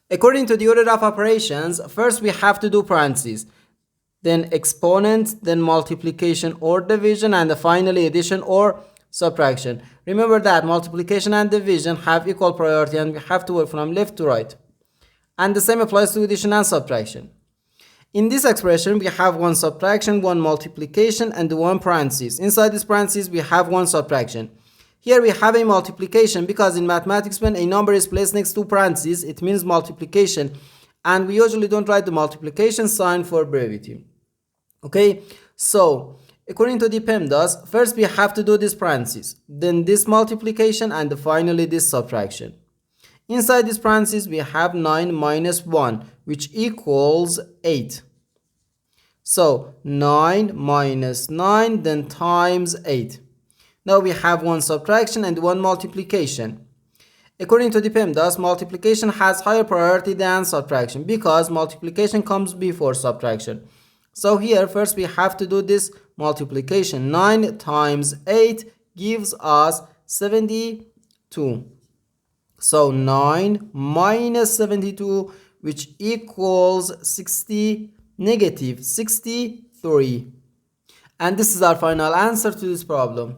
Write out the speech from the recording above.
According to the order of operations, first we have to do parentheses, then exponent, then multiplication or division, and finally addition or subtraction. Remember that multiplication and division have equal priority and we have to work from left to right. And the same applies to addition and subtraction. In this expression, we have one subtraction, one multiplication, and one parentheses. Inside this parentheses, we have one subtraction. Here we have a multiplication because in mathematics, when a number is placed next to parentheses, it means multiplication. And we usually don't write the multiplication sign for brevity. Okay, so according to the PEMDAS, first we have to do this parentheses, then this multiplication, and finally this subtraction. Inside this parentheses, we have 9 minus 1, which equals 8. So 9 minus 9, then times 8. Now we have one subtraction and one multiplication. According to the PEMDAS, multiplication has higher priority than subtraction because multiplication comes before subtraction. So here first we have to do this multiplication. 9 times 8 gives us 72. So 9 minus 72, which equals negative 63. And this is our final answer to this problem.